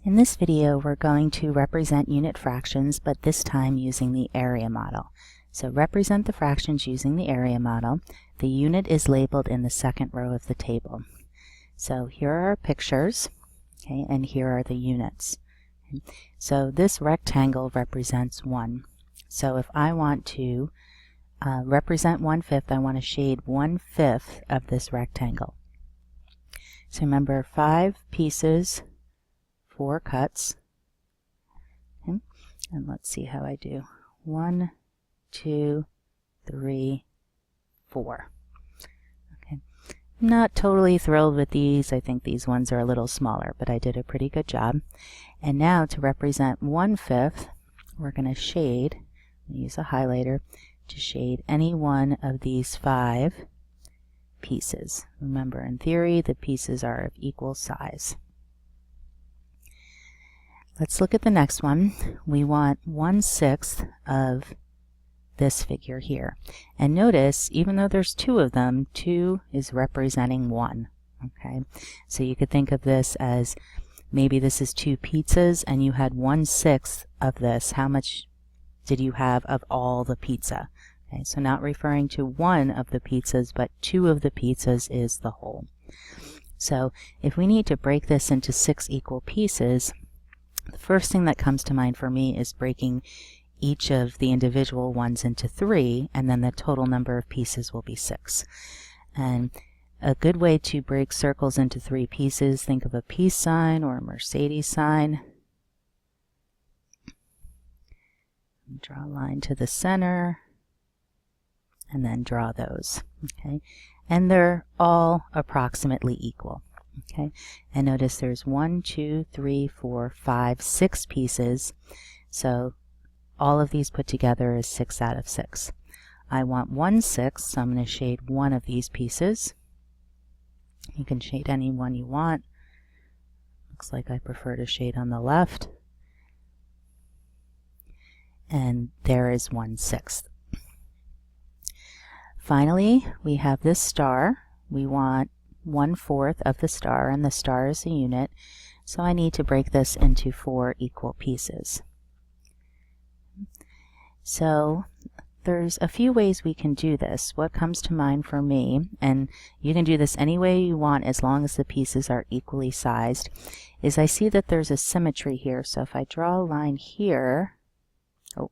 In this video, we're going to represent unit fractions, but this time using the area model. So represent the fractions using the area model. The unit is labeled in the second row of the table. So here are our pictures, okay, and here are the units. So this rectangle represents 1. So if I want to represent 1/5, I want to shade 1/5 of this rectangle. So remember, 5 pieces, 4 cuts, okay. And let's see how I do. 1, 2, 3, 4. Okay. Not totally thrilled with these. I think these ones are a little smaller, but I did a pretty good job. And now to represent 1/5, we're going to shade, use a highlighter to shade any one of these 5 pieces. Remember, in theory, the pieces are of equal size. Let's look at the next one. We want 1/6 of this figure here. And notice, even though there's 2 of them, 2 is representing 1. Okay, so you could think of this as maybe this is 2 pizzas and you had 1/6 of this. How much did you have of all the pizza? Okay, so not referring to one of the pizzas, but 2 of the pizzas is the whole. So if we need to break this into 6 equal pieces, the first thing that comes to mind for me is breaking each of the individual ones into 3, and then the total number of pieces will be 6. And a good way to break circles into 3 pieces, think of a peace sign or a Mercedes sign. Draw a line to the center, and then draw those. Okay, and they're all approximately equal. Okay, and notice there's 1, 2, 3, 4, 5, 6 pieces. So all of these put together is 6 out of 6. I want 1/6, so I'm going to shade one of these pieces. You can shade any one you want. Looks like I prefer to shade on the left. And there is 1/6. Finally, we have this star. We want 1/4 of the star, and the star is a unit. So I need to break this into 4 equal pieces. So there's a few ways we can do this. What comes to mind for me, and you can do this any way you want as long as the pieces are equally sized, is I see that there's a symmetry here. So if I draw a line here, oh,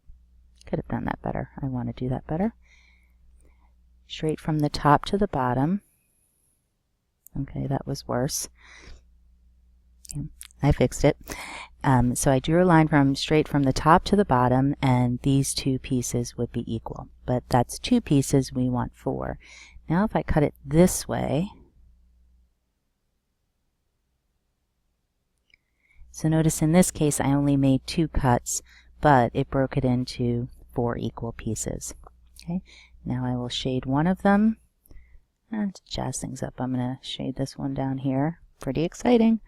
could have done that better. I want to do that better. Straight from the top to the bottom. Okay, that was worse. Okay, I fixed it. So I drew a line straight from the top to the bottom, and these 2 pieces would be equal. But that's 2 pieces, we want 4. Now if I cut it this way, so notice in this case I only made 2 cuts, but it broke it into 4 equal pieces. Okay, now I will shade one of them. To jazz things up, I'm going to shade this one down here. Pretty exciting.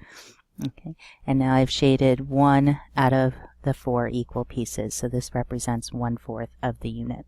Okay, and now I've shaded 1 out of the 4 equal pieces, so this represents 1/4 of the unit.